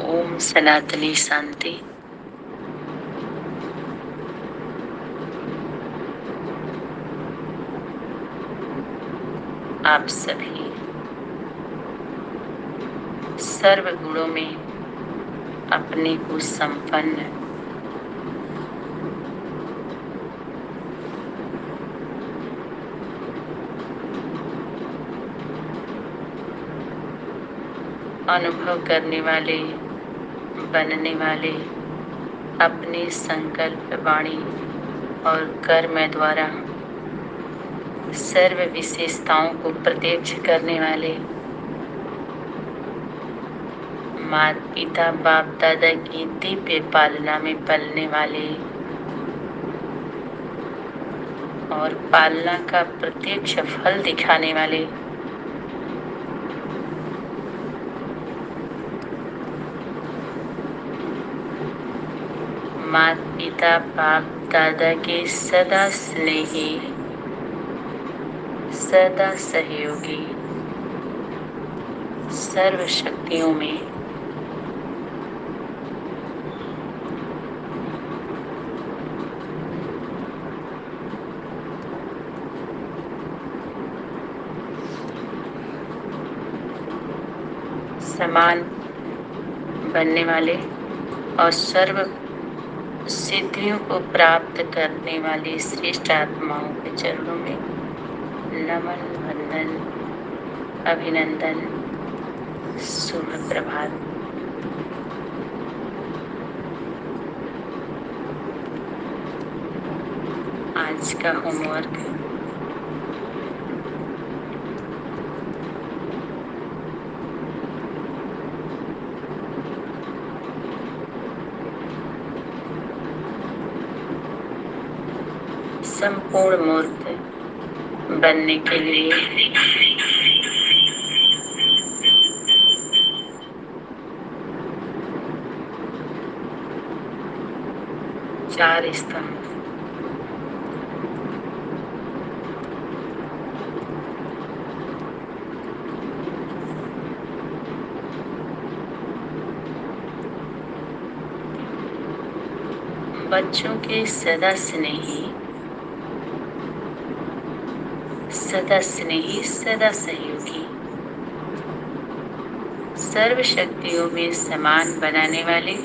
ओम सनातनी शांति। आप सभी सर्व गुणों में अपने को संपन्न अनुभव करने वाले, बनने वाले, अपने संकल्प, वाणी और कर्म द्वारा सर्व विशेषताओं को प्रत्यक्ष करने वाले, माता पिता बाप दादा की दिव्य पालना में पलने वाले और पालना का प्रत्यक्ष फल दिखाने वाले, माता पिता बाप दादा के सदा स्नेही, सदा सहयोगी, सर्व शक्तियों में समान बनने वाले और सर्व सिद्धियों को प्राप्त करने वाली श्रेष्ठ आत्माओं के चरणों में नमन, वंदन, अभिनंदन, शुभ प्रभात। आज का होमवर्क संपूर्ण मूर्त बनने के लिए चार स्तंभ, बच्चों के सदा स्नेही, सदा स्नेही, सदा सहयोगी, सर्व शक्तियों में समान बनाने वाले,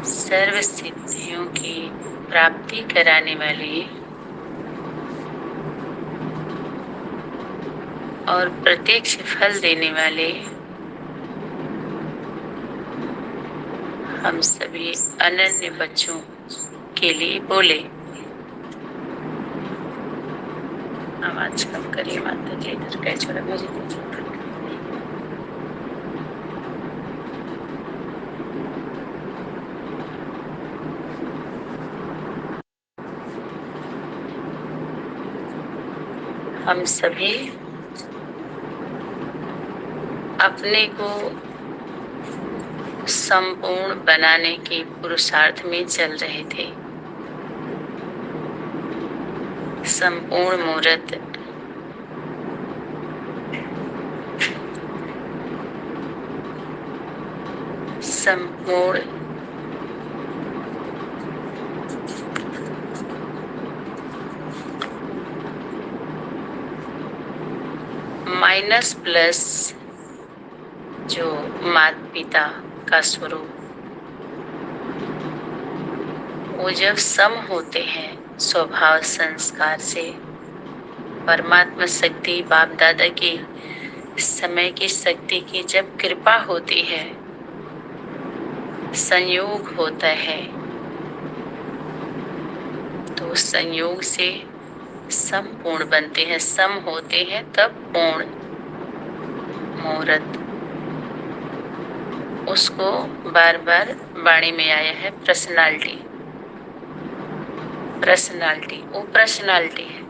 सर्व सिद्धियों की प्राप्ति कराने वाले और प्रत्यक्ष फल देने वाले हम सभी अनन्य बच्चों के लिए बोले। आवाज कम करिए माता जी, इधर कह छोड़ा मुझे दीजिए। हम सभी अपने को संपूर्ण बनाने के पुरुषार्थ में चल रहे थे। संपूर्ण मुहूर्त संपूर्ण माइनस प्लस जो माता पिता का स्वरूप, वो जब सम होते हैं स्वभाव संस्कार से, परमात्मा शक्ति बाप दादा की समय की शक्ति की जब कृपा होती है, संयोग होता है, तो संयोग से संपूर्ण बनते हैं। सम होते हैं तब पूर्ण मुहूर्त, उसको बार बार वाणी में आया है पर्सनालिटी। पर्सनालिटी वो पर्सनालिटी है।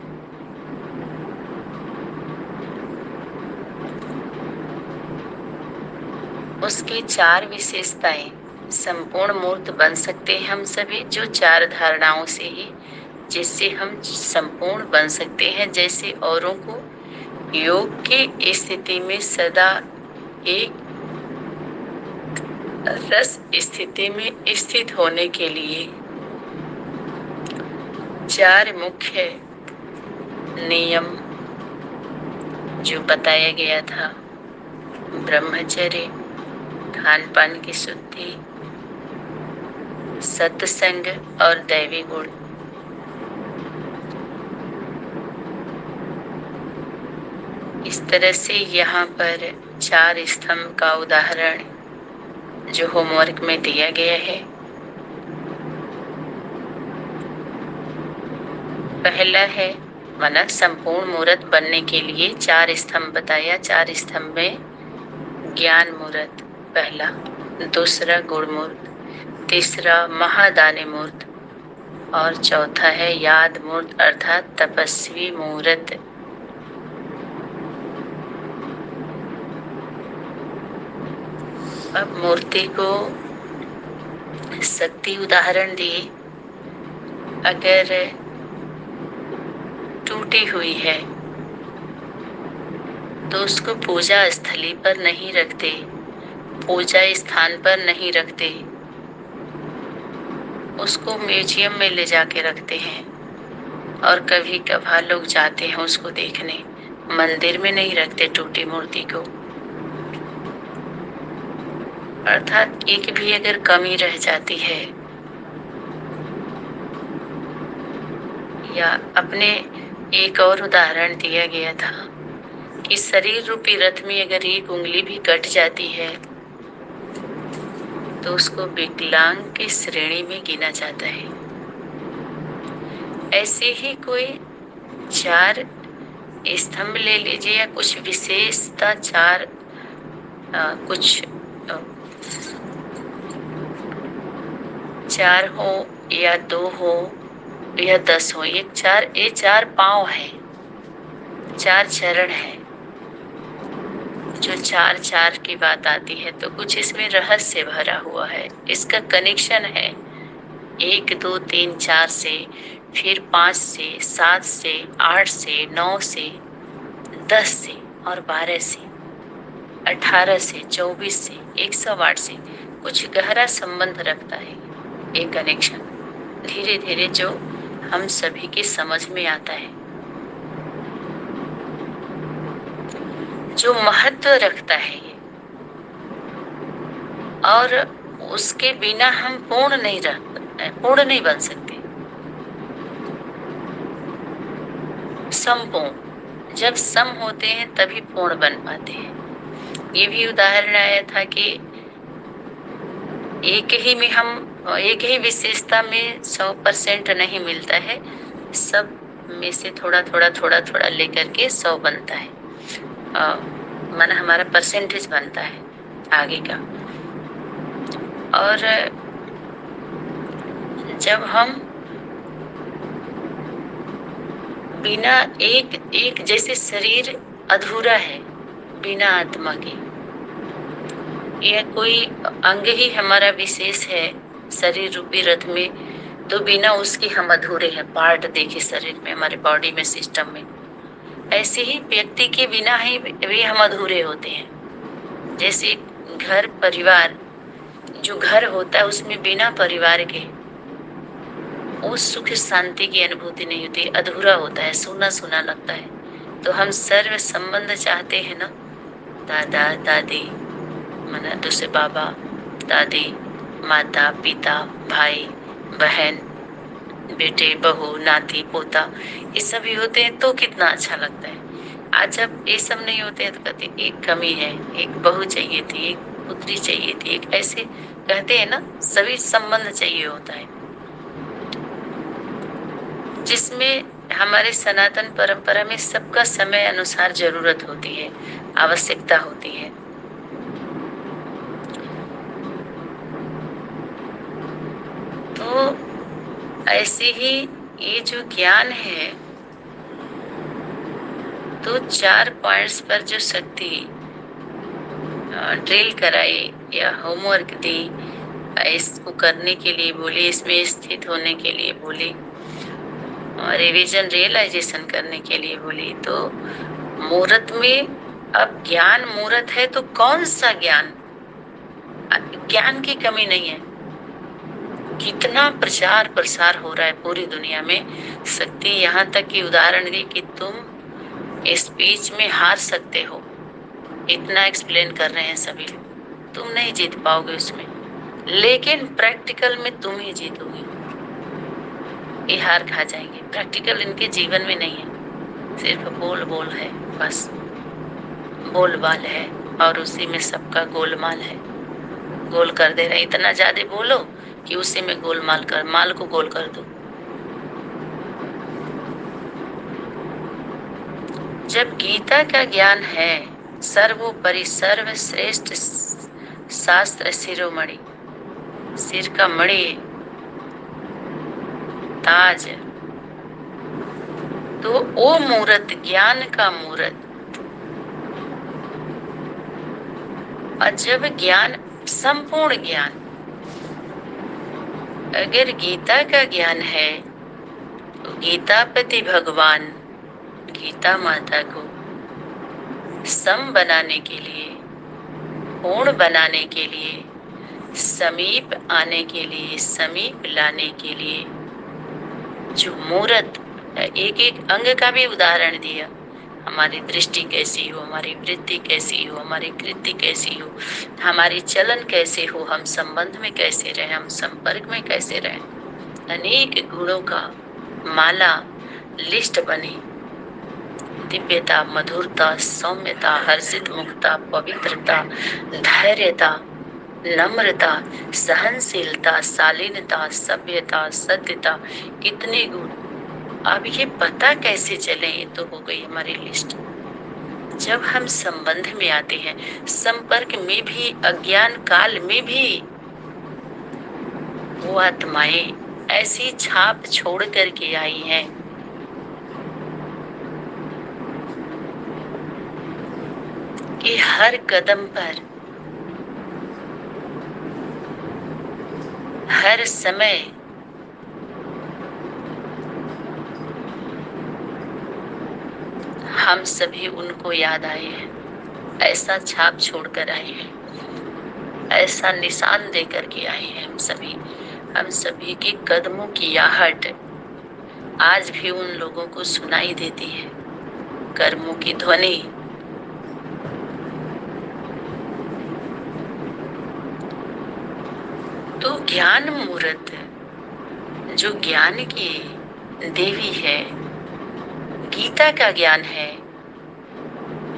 उसकी चार विशेषताएं, संपूर्ण मूर्त बन सकते हैं हम सभी, जो चार धारणाओं से ही, जिससे हम संपूर्ण बन सकते हैं। जैसे औरों को योग की स्थिति में सदा एक रस स्थिति में स्थित होने के लिए 4 मुख्य नियम जो बताया गया था, ब्रह्मचर्य, खान पान की शुद्धि, सत्संग और दैवी गुण। इस तरह से यहाँ पर 4 स्तंभ का उदाहरण जो होमवर्क में दिया गया है। पहला है माना संपूर्ण मूर्त बनने के लिए 4 स्तंभ बताया। 4 स्तंभ में ज्ञान मूर्त पहला, दूसरा गुण मूर्त, तीसरा महादानी मूर्त और चौथा है याद मूर्त अर्थात तपस्वी मूर्त। अब मूर्ति को शक्ति उदाहरण दिए। अगर टूटी हुई है तो उसको पूजा स्थली पर नहीं रखते, पूजा स्थान पर नहीं रखते, उसको म्यूजियम में ले जाके रखते हैं। और कभी कभार लोग जाते हैं उसको देखने, मंदिर में नहीं रखते टूटी मूर्ति को। अर्थात एक भी अगर कमी रह जाती है या अपने एक और उदाहरण दिया गया था कि शरीर रूपी रथ में अगर एक उंगली भी कट जाती है तो उसको विकलांग की श्रेणी में गिना जाता है। ऐसे ही कोई 4 स्तंभ ले लीजिए या कुछ विशेषता 4 कुछ 4 हो या 2 हो या 10 हो, ये 4 पांव है, 4 चरण है। जो 4 की बात आती है तो कुछ इसमें रहस्य भरा हुआ है। इसका कनेक्शन है 1 2 3 4 से, फिर 5 से, 7 से, 8 से, 9 से, 10 से और 12 से, 18 से, 24 से, 108 से कुछ गहरा संबंध रखता है। एक कनेक्शन धीरे धीरे जो हम सभी की समझ में आता है, जो महत्व रखता है ये, और उसके बिना हम पूर्ण नहीं बन सकते। संपूर्ण, जब सम होते हैं तभी पूर्ण बन पाते हैं। ये भी उदाहरण आया था कि एक ही विशेषता में 100% नहीं मिलता है, सब में से थोड़ा लेकर के 100 बनता है। माना हमारा परसेंटेज बनता है आगे का। और जब हम बिना एक जैसे शरीर अधूरा है बिना आत्मा के, यह कोई अंग ही हमारा विशेष है शरीर रूपी रथ में, तो बिना उसके हम अधूरे हैं। पार्ट देखे शरीर में, हमारे बॉडी में, सिस्टम में, ऐसे ही व्यक्ति के बिना ही वे हम अधूरे होते हैं। जैसे घर परिवार, जो घर होता है उसमें बिना परिवार के उस सुख शांति की अनुभूति नहीं होती, अधूरा होता है, सूना सूना लगता है। तो हम सर्व संबंध चाहते हैं ना, दादा दादी, माना दूसरे बाबा दादी, माता पिता, भाई बहन, बेटे बहू, नाती पोता, ये सभी होते हैं तो कितना अच्छा लगता है। आज जब ये सब नहीं होते हैं तो कहते एक कमी है, एक बहू चाहिए थी, एक पुत्री चाहिए थी, एक ऐसे कहते हैं ना, सभी संबंध चाहिए होता है, जिसमें हमारे सनातन परंपरा में सबका समय अनुसार जरूरत होती है, आवश्यकता होती है। तो ऐसे ही ये जो ज्ञान है, तो 4 पॉइंट्स पर जो शक्ति ड्रिल कराई या होमवर्क दी, इसको करने के लिए बोली, इसमें स्थित होने के लिए बोली और रिवीजन रियलाइजेशन करने के लिए बोली। तो मूर्त में अब ज्ञान मूर्त है तो कौन सा ज्ञान, ज्ञान की कमी नहीं है। कितना प्रचार प्रसार हो रहा है पूरी दुनिया में। शक्ति यहाँ तक की उदाहरण दी कि तुम स्पीच में हार सकते हो, इतना एक्सप्लेन कर रहे हैं सभी लोग, तुम नहीं जीत पाओगे उसमें, लेकिन प्रैक्टिकल में तुम ही जीतोगे। ये हार खा जाएंगे। प्रैक्टिकल इनके जीवन में नहीं है, सिर्फ बोल बोल है, बस बोलबाल है, और उसी में सबका गोलमाल है। गोल कर दे रहे, इतना ज्यादा बोलो कि उसी में गोलमाल कर, माल को गोल कर दो। जब गीता का ज्ञान है सर्वोपरि सर्वश्रेष्ठ शास्त्र शिरोमणि, सिर का मणि, ताज, तो वो मूर्त ज्ञान का मूर्त। और जब ज्ञान, संपूर्ण ज्ञान, अगर गीता का ज्ञान है तो गीतापति भगवान गीता माता को सम बनाने के लिए, पूर्ण बनाने के लिए, समीप आने के लिए, समीप लाने के लिए जो मूर्त, एक एक अंग का भी उदाहरण दिया। हमारी दृष्टि कैसी हो, हमारी वृत्ति कैसी हो, हमारी कृति कैसी हो, हमारी चलन कैसे हो, हम संबंध में कैसे रहे, हम संपर्क में कैसे रहे, अनेक गुणों का माला लिस्ट बनी। दिव्यता, मधुरता, सौम्यता, हर्षित मुक्ता, पवित्रता, धैर्यता, नम्रता, सहनशीलता, शालीनता, सभ्यता, सत्यता, कितने गुण। अब ये पता कैसे चले, ये तो हो गई हमारी लिस्ट। जब हम संबंध में आते हैं, संपर्क में भी, अज्ञान काल में भी वो आत्माएं ऐसी छाप छोड़ करके आई हैं कि हर कदम पर, हर समय हम सभी उनको याद आए हैं, ऐसा छाप छोड़कर आए हैं, ऐसा निशान देकर के आए हैं। हम सभी के कदमों की आहट आज भी उन लोगों को सुनाई देती है, कर्मों की ध्वनि। तो ज्ञान मूर्त, जो ज्ञान की देवी है, गीता का ज्ञान है,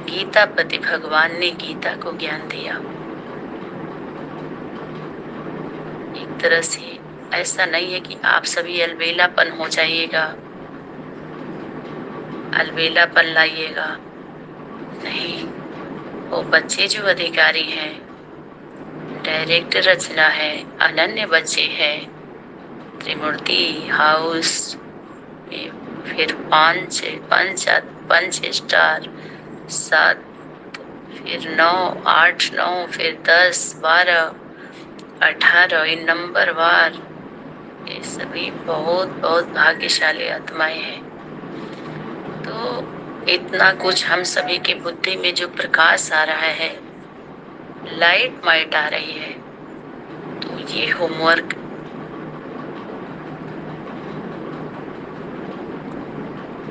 गीतापति भगवान ने गीता को ज्ञान दिया। एक तरह से ऐसा नहीं है कि आप सभी अलबेलापन हो जाइएगा, अलबेलापन लाइएगा, नहीं। वो बच्चे जो अधिकारी हैं, डायरेक्ट रचना है, अनन्य बच्चे हैं, त्रिमूर्ति हाउस, फिर पंच स्टार, 7, फिर 9, 8, 9, फिर 10, 12, 18, इन नंबर वार, ये सभी बहुत बहुत भाग्यशाली आत्माएं हैं। तो इतना कुछ हम सभी की बुद्धि में जो प्रकाश आ रहा है, लाइट माइट आ रही है, तो ये होमवर्क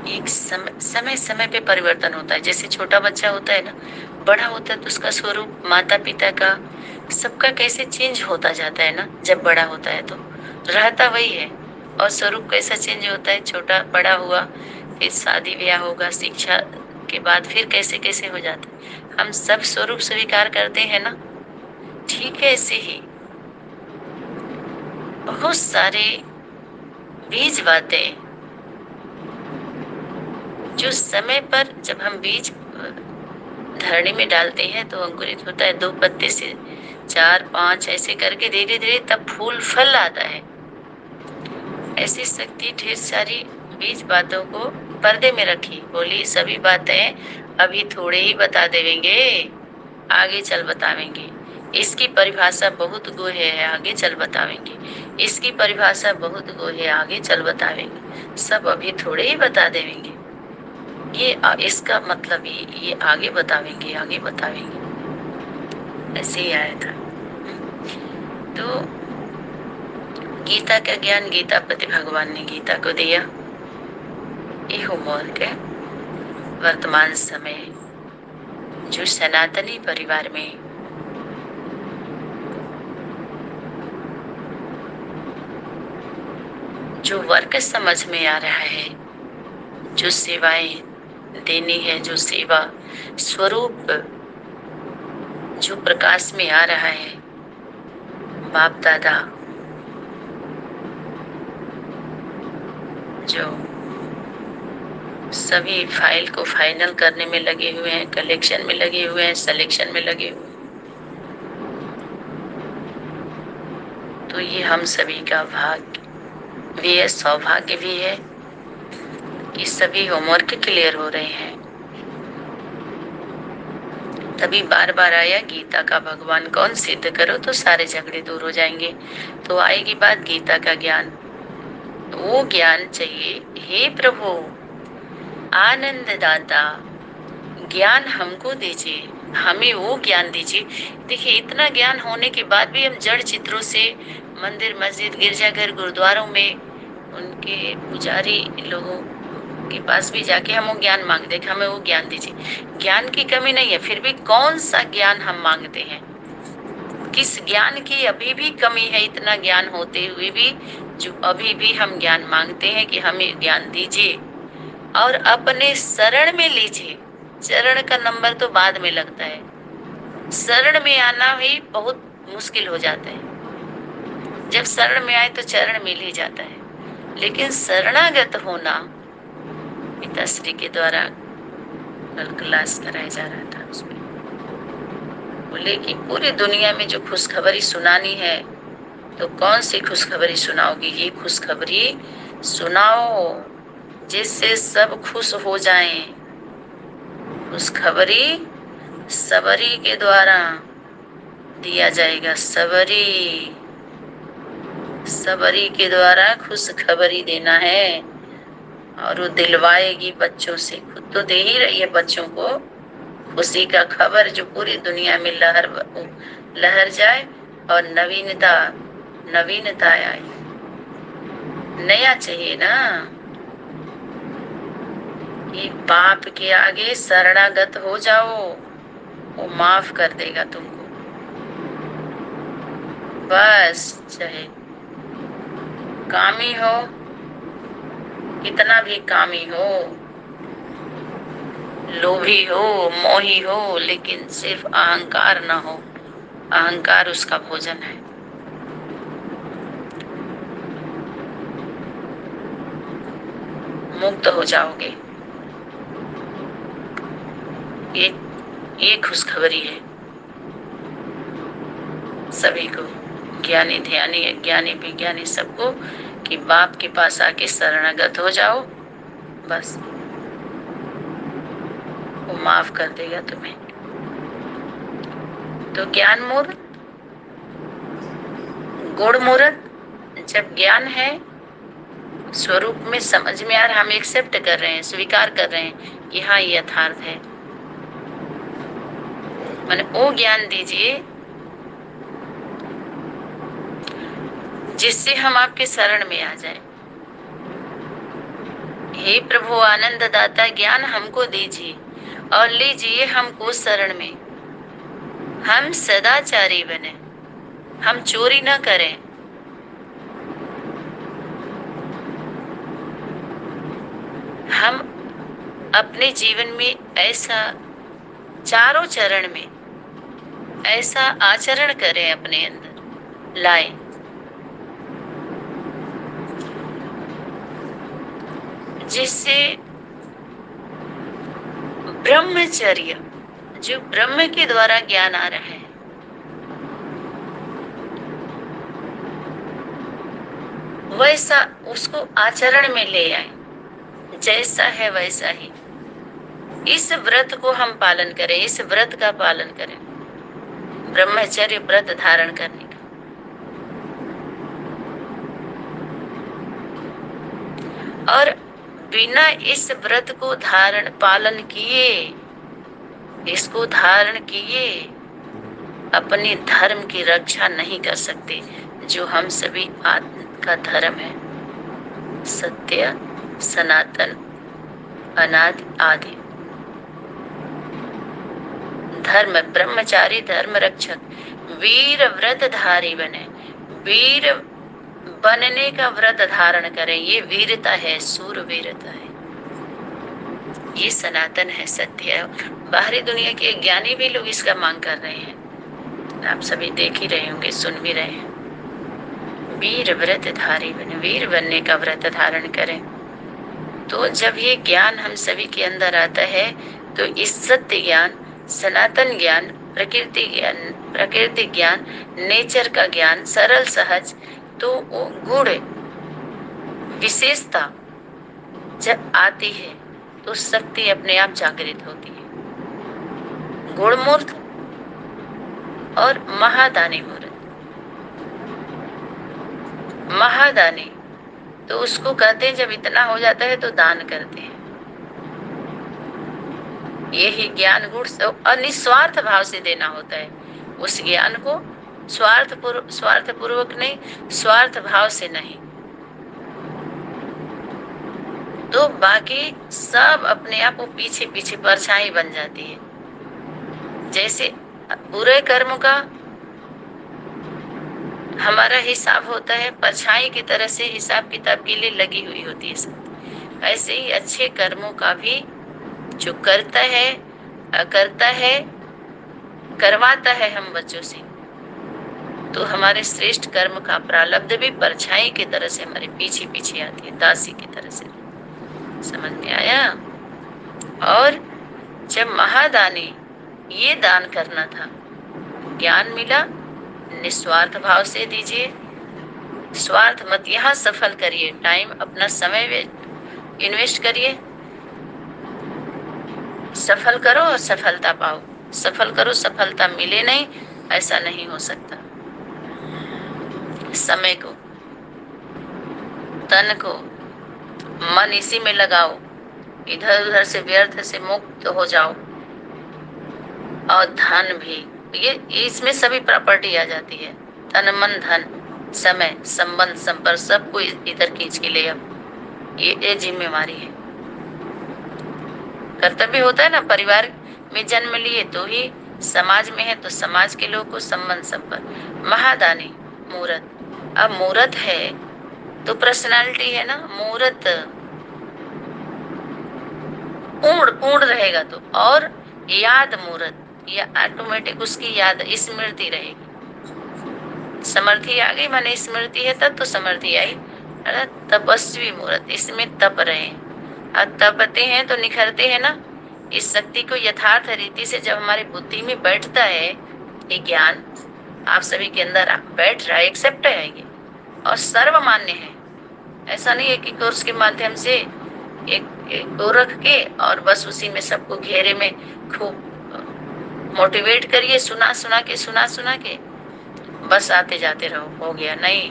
एक समय समय पे परिवर्तन होता है। जैसे छोटा बच्चा होता है ना, बड़ा होता है तो उसका स्वरूप, माता पिता का, सबका कैसे चेंज होता जाता है ना। जब बड़ा होता है तो रहता वही है, और स्वरूप कैसा चेंज होता है, छोटा बड़ा हुआ, फिर शादी ब्याह होगा, शिक्षा के बाद फिर कैसे कैसे हो जाता है। हम सब स्वरूप स्वीकार करते हैं ना, ठीक है। ऐसे ही बहुत सारे बीज बातें जो समय पर, जब हम बीज धरनी में डालते हैं तो अंकुरित होता है, 2 पत्ते से 4, 5 ऐसे करके धीरे धीरे तब फूल फल आता है। ऐसी शक्ति ढेर सारी बीज बातों को पर्दे में रखी, बोली सभी बातें अभी थोड़े ही बता देंगे, आगे चल बतावेंगे। इसकी परिभाषा बहुत गो है, आगे चल बतावेंगे। इसकी परिभाषा बहुत गो है, आगे चल बतावेंगे। सब अभी थोड़े ही बता देंगे, ये इसका मतलब ये आगे बतावेंगे, आगे बतावेंगे। ऐसे ही आया था। तो गीता का ज्ञान गीतापति भगवान ने गीता को दिया। ये होमवर्क है वर्तमान समय जो सनातनी परिवार में जो वर्क समझ में आ रहा है, जो सेवाएं देनी है, जो सेवा स्वरूप जो प्रकाश में आ रहा है, बाप दादा जो सभी फाइल को फाइनल करने में लगे हुए हैं, कलेक्शन में लगे हुए हैं, सिलेक्शन में लगे हुए हैं। तो ये हम सभी का भाग्य भी है, सौभाग्य भी है कि सभी होमवर्क क्लियर हो रहे हैं। तभी बार बार आया गीता का भगवान कौन, सिद्ध करो तो सारे झगड़े दूर हो जाएंगे। तो आएगी बात गीता का ज्ञान, वो ज्ञान चाहिए। हे प्रभु आनंद दाता, ज्ञान हमको दीजिए, हमें वो ज्ञान दीजिए। देखिए इतना ज्ञान होने के बाद भी हम जड़ चित्रों से मंदिर मस्जिद गिरजाघर गुरुद्वारों में उनके पुजारी लोगों के पास भी जाके हम वो ज्ञान मांगते हैं, हमें वो ज्ञान दीजिए। ज्ञान की कमी नहीं है, फिर भी कौन सा ज्ञान हम मांगते हैं? किस ज्ञान की अभी भी कमी है? इतना ज्ञान होते हुए भी जो अभी भी हम ज्ञान मांगते हैं कि हमें ज्ञान दीजिए और अपने शरण में लीजिए। चरण का नंबर तो बाद में लगता है, शरण में आना ही बहुत मुश्किल हो जाता है। जब शरण में आए तो चरण मिल ही जाता है, लेकिन शरणागत होना पिताश्री के द्वारा कल क्लास कराया जा रहा था, उसमें बोले कि पूरी दुनिया में जो खुशखबरी सुनानी है तो कौन सी खुशखबरी सुनाओगी? ये खुशखबरी सुनाओ जिससे सब खुश हो जाएं। खुशखबरी सबरी के द्वारा दिया जाएगा, सबरी के द्वारा खुशखबरी देना है और वो दिलवाएगी बच्चों से। खुद तो दे ही रही है बच्चों को खुशी का खबर, जो पूरी दुनिया में लहर जाए और नवीनता आए। नया चाहिए ना कि बाप के आगे शरणागत हो जाओ, वो माफ कर देगा तुमको। बस चाहे कामी हो, कितना भी कामी हो, लोभी हो, मोही हो, लेकिन सिर्फ अहंकार ना हो। अहंकार उसका भोजन है। मुक्त हो जाओगे। ये खुशखबरी है सभी को, ज्ञानी ध्यानी अज्ञानी विज्ञानी सबको, कि बाप के पास आके शरणागत हो जाओ, बस वो माफ कर देगा तुम्हें। तो ज्ञान मूर्त, गुण मूर्त, जब ज्ञान है स्वरूप में समझ में आ रहा, हम एक्सेप्ट कर रहे हैं, स्वीकार कर रहे हैं कि हाँ ये यथार्थ है, मैंने वो ज्ञान दीजिए जिससे हम आपके शरण में आ जाए। हे प्रभु आनंद दाता, ज्ञान हमको दीजिए और लीजिए हमको शरण में। हम सदाचारी बने, हम चोरी न करें, हम अपने जीवन में ऐसा चारों चरण में ऐसा आचरण करें, अपने अंदर लाए जिससे ब्रह्मचर्य, जो ब्रह्म के द्वारा ज्ञान आ रहा है, वैसा उसको आचरण में ले आए, जैसा है वैसा ही। इस व्रत को हम पालन करें, इस व्रत का पालन करें, ब्रह्मचर्य व्रत धारण करने का। और बिना इस व्रत को पालन किए, इसको धारण किए अपने धर्म की रक्षा नहीं कर सकते, जो हम सभी का धर्म है। सत्य, सनातन, अनादि, आदि धर्म, ब्रह्मचारी, धर्म रक्षक, वीर व्रत धारी बने। वीर बनने का व्रत धारण करें, ये वीरता है, सूर वीरता है, ये सनातन है, सत्य है। बाहरी दुनिया के ज्ञानी भी लोग इसका मांग कर रहे हैं, आप सभी देख ही रहे होंगे, सुन भी रहे हैं। वीर व्रत धारी बने, वीर बनने का व्रत धारण करें। तो जब ये ज्ञान हम सभी के अंदर आता है, तो इस सत्य ज्ञान, सनातन ज्ञान, प्रकृति ज्ञान, नेचर का ज्ञान, सरल सहज, तो वो गुण विशेषता जब आती है तो शक्ति अपने आप जागृत होती है। गुणमूर्त और महादानी मूर्त। महादानी तो उसको कहते हैं जब इतना हो जाता है तो दान करते हैं। यही ज्ञान गुण निस्वार्थ भाव से देना होता है। उस ज्ञान को स्वार्थ पूर्वक नहीं, स्वार्थ भाव से नहीं, तो बाकी सब अपने आप वो पीछे पीछे परछाई बन जाती है। जैसे बुरे कर्म का हमारा हिसाब होता है, परछाई की तरह से हिसाब किताब के लिए लगी हुई होती है सब। ऐसे ही अच्छे कर्मों का भी जो करता है, करता है, करवाता है हम बच्चों से, तो हमारे श्रेष्ठ कर्म का प्रारब्ध भी परछाई की तरह से हमारे पीछे पीछे आती है, दासी की तरह से। समझ में आया? और जब महादानी ये दान करना था, ज्ञान मिला, निस्वार्थ भाव से दीजिए, स्वार्थ मत, यहाँ सफल करिए, टाइम अपना समय इन्वेस्ट करिए, सफल करो और सफलता पाओ। सफल करो, सफलता मिले नहीं, ऐसा नहीं हो सकता। समय को, तन को, मन इसी में लगाओ, इधर उधर से व्यर्थ से मुक्त हो जाओ। और धन भी, ये इसमें सभी प्रॉपर्टी आ जाती है, तन मन धन, समय, संबंध, संपर्क, सबको इधर खींच के ले आओ। ये जिम्मेवारी है, कर्तव्य होता है ना। परिवार में जन्म लिए तो ही समाज में है, तो समाज के लोगों को संबंध, संपर्क। महादानी मूर्त, अब मूर्त है तो पर्सनालिटी है ना, मूर्त पूर्ण रहेगा तो। और याद मूर्त, या ऑटोमेटिक उसकी याद स्मृति रहेगी। समर्थी आ गई माने स्मृति है, तब तो समर्थी आई। तपस्वी मूर्त, इसमें तप रहे, और तपते हैं तो निखरते हैं ना। इस शक्ति को यथार्थ रीति से जब हमारी बुद्धि में बैठता है, ये ज्ञान आप सभी के अंदर बैठ रहा है, एक्सेप्ट है ये, और सर्वमान्य है। ऐसा नहीं है कि कोर्स के माध्यम से एक को रख के और बस उसी में सबको घेरे में खूब मोटिवेट करिए, सुना के बस आते जाते रहो, हो गया नहीं।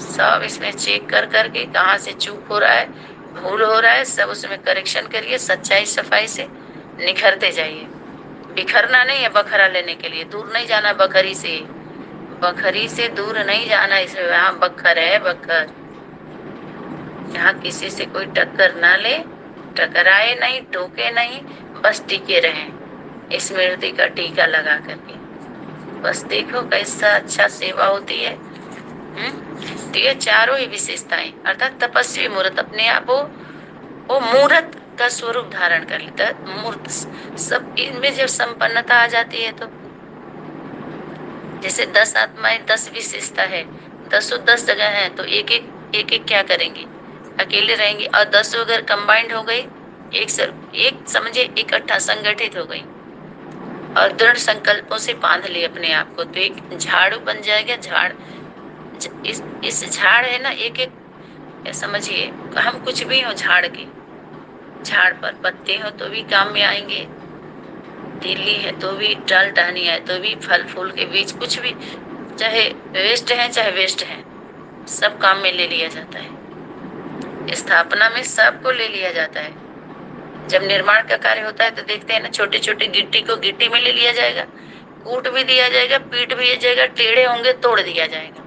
सब इसमें चेक कर करके कहाँ से चूक हो रहा है, भूल हो रहा है, सब उसमें करेक्शन करिए, सच्चाई सफाई से निखरते जाइए। बिखरना नहीं है, बखरा लेने के लिए दूर नहीं जाना, बखरी से दूर नहीं जाना। इसमें यहाँ बखर है, बखर। यहाँ किसी से कोई टक्कर ना ले, टकराए नहीं, टोके नहीं, बस टिके रहें स्मृति का टीका लगा करके। बस देखो कैसा अच्छा सेवा होती है। तो ये चारों ही विशेषताएं, अर्थात तपस्वी मूर्त अपने आप वो मूर्त का स्वरूप धारण कर लेता है। मूर्त सब इनमें जब संपन्नता आ जाती है, तो जैसे 10 आत्माएं 10 विशेषता है, 10 जगह है, तो एक एक क्या करेंगे, अकेले रहेंगे। और 10 अगर कंबाइंड हो गई, एक समझे इकट्ठा संगठित हो गई और दृढ़ संकल्पों से बांध लिए अपने आप को, तो एक झाड़ू बन जाएगा। झाड़, इस झाड़ है ना, एक समझिए हम कुछ भी हो, झाड़ के, झाड़ पर पत्ते हो तो भी काम में आएंगे, तीली है तो भी, डाल टहनी है तो भी, फल फूल के बीज कुछ भी, चाहे वेस्ट है चाहे वेस्ट है, सब काम में ले लिया जाता है। स्थापना में सबको ले लिया जाता है। जब निर्माण का कार्य होता है तो देखते हैं ना, छोटे छोटे गिट्टी को गिट्टी में ले लिया जाएगा, कूट भी दिया जाएगा, पीट भी जाएगा, टेढ़े होंगे तोड़ दिया जाएगा।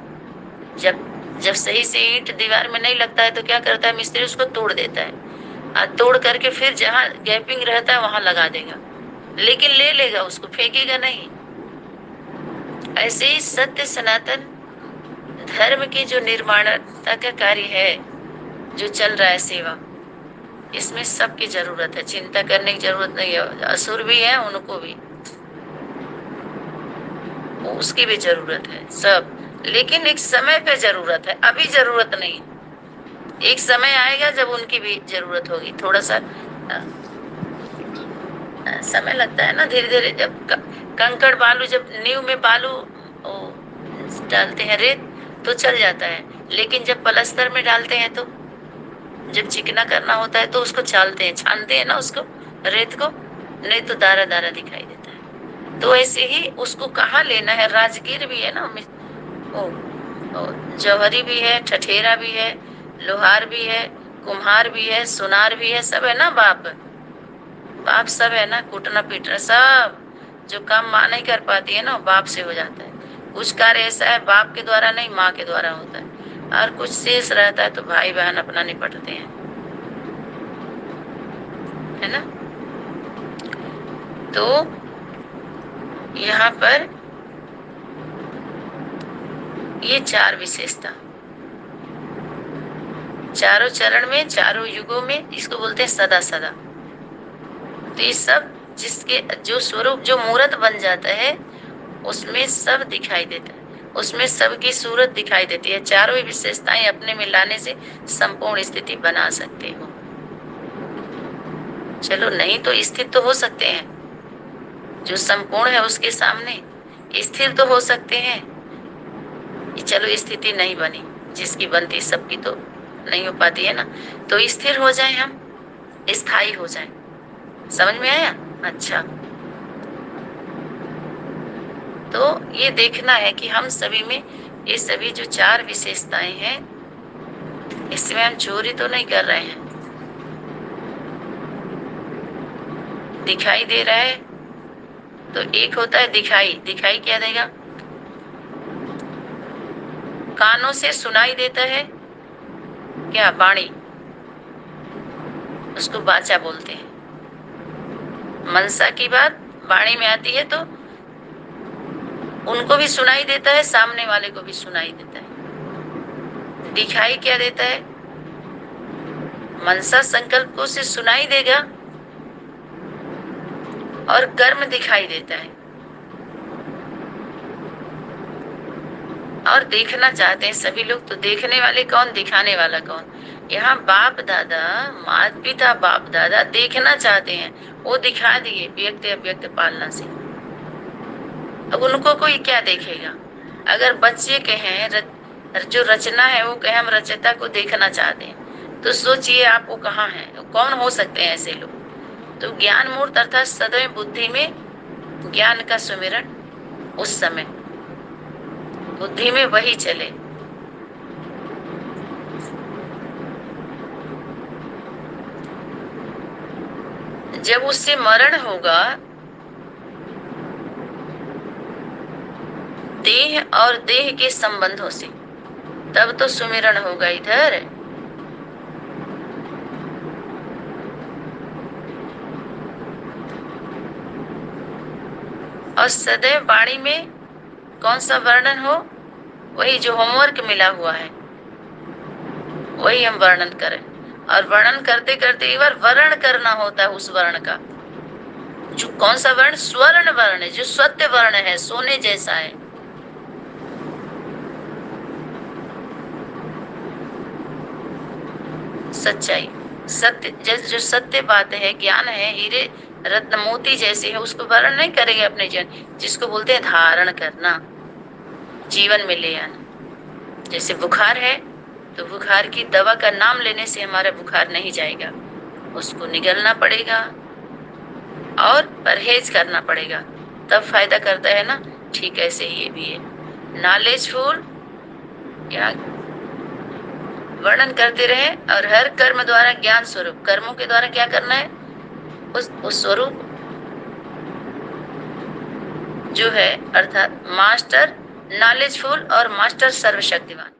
जब जब सही से ईंट दीवार में नहीं लगता है तो क्या करता है मिस्त्री, उसको तोड़ देता है, और तोड़ करके फिर जहाँ गैपिंग रहता है वहां लगा देगा, लेकिन ले लेगा, उसको फेंकेगा नहीं। ऐसे ही सत्य सनातन धर्म की जो निर्माणता का कार्य है, जो चल रहा है सेवा, इसमें सबकी जरूरत है, चिंता करने की जरूरत नहीं है। असुर भी है, उनको भी, उसकी भी जरूरत है सब, लेकिन एक समय पे जरूरत है, अभी जरूरत नहीं। एक समय आएगा जब उनकी भी जरूरत होगी। थोड़ा सा समय लगता है ना, धीरे धीरे। जब कंकड़ बालू, जब नींव में बालू डालते हैं, रेत, तो चल जाता है, लेकिन जब पलस्तर में डालते हैं तो जब चिकना करना होता है तो उसको छानते हैं ना उसको, रेत को, नहीं तो दारा दारा दिखाई देता है। तो ऐसे ही उसको कहाँ लेना है, राजगीर भी है ना, जौहरी भी है, ठठेरा भी है, लोहार भी है, कुम्हार भी है, सुनार भी है, सब है ना, बाप बाप सब है ना, कूटना पीटना सब। जो काम माँ नहीं कर पाती है ना, बाप से हो जाता है। कुछ कार्य ऐसा है बाप के द्वारा नहीं, माँ के द्वारा होता है, और कुछ शेष रहता है तो भाई बहन अपना निपटते हैं, है ना। तो यहाँ पर ये चार विशेषता, चारों चरण में, चारों युगों में, इसको बोलते हैं सदा सदा। तो ये सब जिसके जो स्वरूप, जो मूर्त बन जाता है, उसमें सब दिखाई देता है, उसमें सबकी सूरत दिखाई देती है। चारों विशेषताएं अपने में लाने से संपूर्ण स्थिति बना सकते हो। चलो, नहीं तो स्थिर तो हो सकते हैं, जो संपूर्ण है उसके सामने स्थिर तो हो सकते हैं। चलो, स्थिति नहीं बनी, जिसकी बनती सबकी तो नहीं हो पाती है ना, तो स्थिर हो जाए, हम स्थायी हो जाए। समझ में आया? अच्छा, तो ये देखना है कि हम सभी में ये सभी जो चार विशेषताएं हैं, इसमें हम चोरी तो नहीं कर रहे हैं। दिखाई दे रहा है तो एक होता है दिखाई, दिखाई क्या देगा, कानों से सुनाई देता है क्या, वाणी, उसको वाचा बोलते हैं। मनसा की बात वाणी में आती है तो उनको भी सुनाई देता है, सामने वाले को भी सुनाई देता है। दिखाई क्या देता है, मनसा संकल्प को से सुनाई देगा, और कर्म दिखाई देता है। और देखना चाहते हैं सभी लोग, तो देखने वाले कौन, दिखाने वाला कौन? यहाँ बाप दादा, माता पिता, बाप दादा देखना चाहते हैं, वो दिखा दिए व्यक्त अव्यक्त पालना से। अब उनको कोई क्या देखेगा? अगर बच्चे कहें, जो रचना है वो कहे हम रचयिता को देखना चाहते हैं, तो सोचिए आप वो कहाँ है, कौन हो सकते हैं ऐसे लोग? तो ज्ञान मूर्त अर्थात सदैव बुद्धि में ज्ञान का सुमिरन, उस समय बुद्धि में वही चले। जब उससे मरण होगा, देह और देह के संबंधों से, तब तो सुमिरन होगा इधर। और सदैव वाणी में कौन सा वर्णन हो, वही जो होमवर्क मिला हुआ है वही हम वर्णन करें। और वर्णन करते करते एक बार वर्ण करना होता है उस वर्ण का, जो कौन सा वर्ण, स्वर्ण वर्ण है, जो सत्य वर्ण है, सोने जैसा है। सच्चाई, सत्य, जो सत्य बात है, ज्ञान है, हीरे रत्न मोती जैसे है, उसको वर्ण नहीं करेंगे अपने जीवन, जिसको बोलते हैं धारण करना, जीवन में ले आना। जैसे बुखार है तो बुखार की दवा का नाम लेने से हमारा बुखार नहीं जाएगा, उसको निगलना पड़ेगा और परहेज करना पड़ेगा, तब फायदा करता है ना। ठीक ऐसे ही ये भी है, नॉलेजफुल या वर्णन करते रहे, और हर कर्म द्वारा ज्ञान स्वरूप, कर्मों के द्वारा क्या करना है, उस स्वरूप जो है अर्थात मास्टर नॉलेजफुल और मास्टर सर्वशक्तिमान।